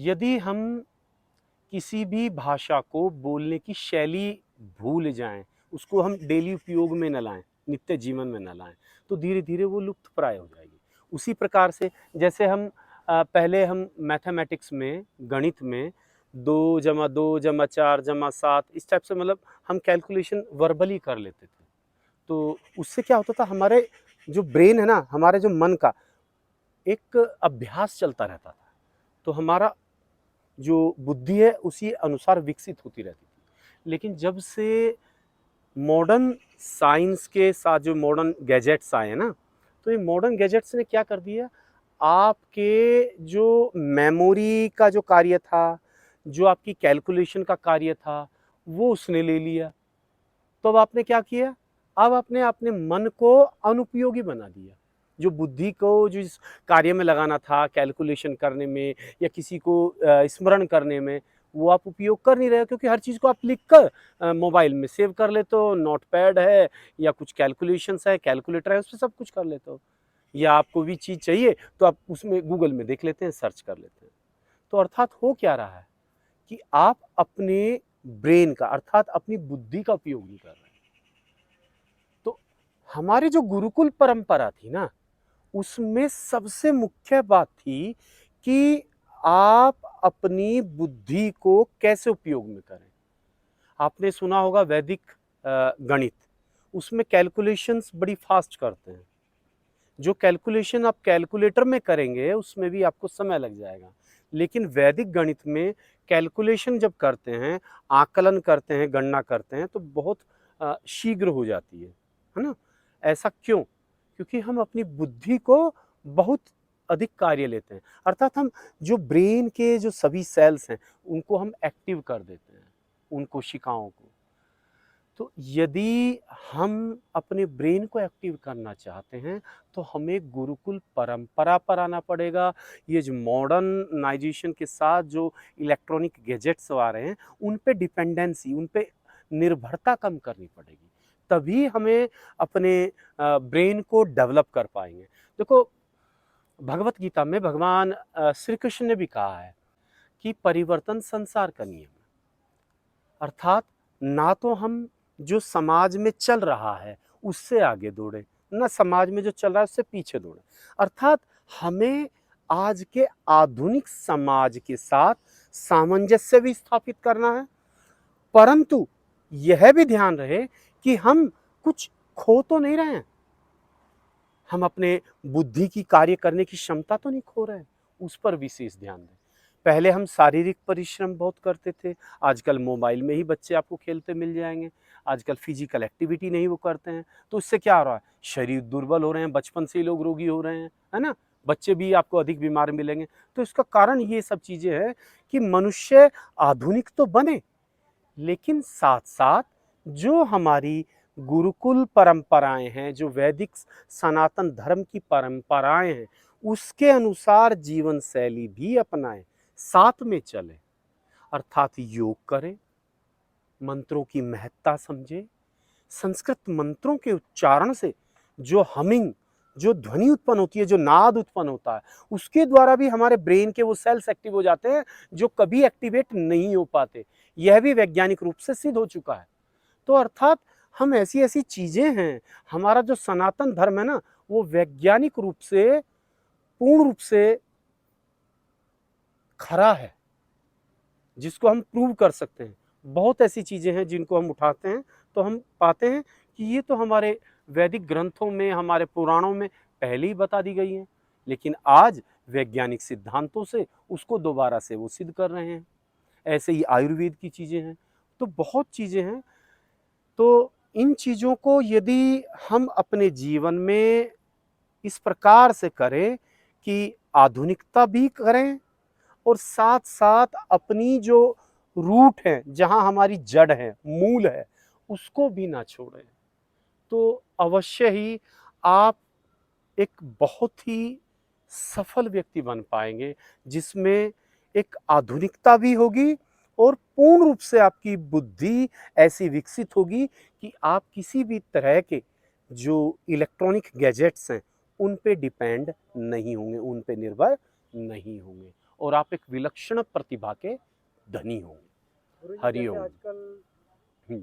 यदि हम किसी भी भाषा को बोलने की शैली भूल जाएं, उसको हम डेली उपयोग में न लाएं, नित्य जीवन में न लाएं, तो धीरे धीरे वो लुप्त प्राय हो जाएगी। उसी प्रकार से जैसे हम पहले हम मैथमेटिक्स में, गणित में 2 जमा 2 जमा 4 जमा 7 इस टाइप से मतलब हम कैलकुलेशन वर्बली कर लेते थे। तो उससे क्या होता था, हमारे जो ब्रेन है ना, हमारे जो मन का एक अभ्यास चलता रहता था। तो हमारा जो बुद्धि है उसी अनुसार विकसित होती रहती थी। लेकिन जब से मॉडर्न साइंस के साथ जो मॉडर्न गैजेट्स आए हैं ना, तो ये मॉडर्न गैजेट्स ने क्या कर दिया, आपके जो मेमोरी का जो कार्य था, जो आपकी कैलकुलेशन का कार्य था, वो उसने ले लिया। तो अब आपने क्या किया, अब आपने अपने मन को अनुपयोगी बना दिया। जो बुद्धि को जो इस कार्य में लगाना था, कैलकुलेशन करने में या किसी को स्मरण करने में, वो आप उपयोग कर नहीं रहे हो, क्योंकि हर चीज़ को आप लिख कर मोबाइल में सेव कर लेते हो, नोटपैड है या कुछ कैलकुलेशंस है, कैलकुलेटर है, उसपे सब कुछ कर लेते हो। या आपको भी चीज़ चाहिए तो आप उसमें गूगल में देख लेते हैं, सर्च कर लेते हैं। तो अर्थात हो क्या रहा है कि आप अपने ब्रेन का अर्थात अपनी बुद्धि का उपयोग नहीं कर रहे हैं। तो हमारी जो गुरुकुल परंपरा थी ना, उसमें सबसे मुख्य बात थी कि आप अपनी बुद्धि को कैसे उपयोग में करें। आपने सुना होगा वैदिक गणित, उसमें कैलकुलेशंस बड़ी फास्ट करते हैं। जो कैलकुलेशन आप कैलकुलेटर में करेंगे उसमें भी आपको समय लग जाएगा, लेकिन वैदिक गणित में कैलकुलेशन जब करते हैं, आकलन करते हैं, गणना करते हैं, तो बहुत शीघ्र हो जाती है ना? ऐसा क्यों? क्योंकि हम अपनी बुद्धि को बहुत अधिक कार्य लेते हैं, अर्थात हम जो ब्रेन के जो सभी सेल्स हैं उनको हम एक्टिव कर देते हैं, उन कोशिकाओं को। तो यदि हम अपने ब्रेन को एक्टिव करना चाहते हैं तो हमें गुरुकुल परंपरा पर आना पड़ेगा। ये जो मॉडर्नाइजेशन के साथ जो इलेक्ट्रॉनिक गैजेट्स आ रहे हैं, उन पे डिपेंडेंसी, उन पे निर्भरता कम करनी पड़ेगी। तभी हमें अपने ब्रेन को डेवलप कर पाएंगे। देखो, भगवत गीता में भगवान श्री कृष्ण ने भी कहा है कि परिवर्तन संसार का नियम है। अर्थात ना तो हम जो समाज में चल रहा है उससे आगे दौड़े, ना समाज में जो चल रहा है उससे पीछे दौड़े। अर्थात हमें आज के आधुनिक समाज के साथ सामंजस्य भी स्थापित करना है, परंतु यह भी ध्यान रहे कि हम कुछ खो तो नहीं रहे हैं। हम अपने बुद्धि की कार्य करने की क्षमता तो नहीं खो रहे हैं, उस पर विशेष ध्यान दें। पहले हम शारीरिक परिश्रम बहुत करते थे, आजकल मोबाइल में ही बच्चे आपको खेलते मिल जाएँगे। आजकल फिजिकल एक्टिविटी नहीं वो करते हैं, तो इससे क्या हो रहा है? शरीर दुर्बल हो रहे हैं, बचपन से ही लोग रोगी हो रहे हैं, है ना? बच्चे भी आपको अधिक बीमार मिलेंगे। तो इसका कारण ये सब चीज़ें हैं कि मनुष्य आधुनिक तो बने, लेकिन साथ-साथ जो हमारी गुरुकुल परंपराएँ हैं, जो वैदिक सनातन धर्म की परंपराएँ हैं, उसके अनुसार जीवन शैली भी अपनाएँ, साथ में चलें। अर्थात योग करें, मंत्रों की महत्ता समझें, संस्कृत मंत्रों के उच्चारण से जो हमिंग, जो ध्वनि उत्पन्न होती है, जो नाद उत्पन्न होता है, उसके द्वारा भी हमारे ब्रेन के वो सेल्स एक्टिव हो जाते हैं जो कभी एक्टिवेट नहीं हो पाते। यह भी वैज्ञानिक रूप से सिद्ध हो चुका है। तो अर्थात हम ऐसी-ऐसी चीज़ें हैं, हमारा जो सनातन धर्म है ना, वो वैज्ञानिक रूप से, पूर्ण रूप से खरा है, जिसको हम प्रूव कर सकते हैं। बहुत ऐसी चीज़ें हैं जिनको हम उठाते हैं, तो हम पाते हैं कि ये तो हमारे वैदिक ग्रंथों में, हमारे पुराणों में पहले ही बता दी गई हैं, लेकिन आज वैज्ञानिक सिद्धांतों से उसको दोबारा से वो सिद्ध कर रहे हैं। ऐसे ही आयुर्वेद की चीज़ें हैं, तो बहुत चीज़ें हैं। तो इन चीज़ों को यदि हम अपने जीवन में इस प्रकार से करें कि आधुनिकता भी करें और साथ-साथ अपनी जो रूट है, जहाँ हमारी जड़ है, मूल है, उसको भी ना छोड़ें, तो अवश्य ही आप एक बहुत ही सफल व्यक्ति बन पाएँगे, जिसमें एक आधुनिकता भी होगी और पूर्ण रूप से आपकी बुद्धि ऐसी विकसित होगी कि आप किसी भी तरह के जो इलेक्ट्रॉनिक गैजेट्स हैं, उन पे डिपेंड नहीं होंगे, उन पे निर्भर नहीं होंगे। और आप एक विलक्षण प्रतिभा के धनी होंगे। गुरुजी, हरि जैसे ओम। आजकल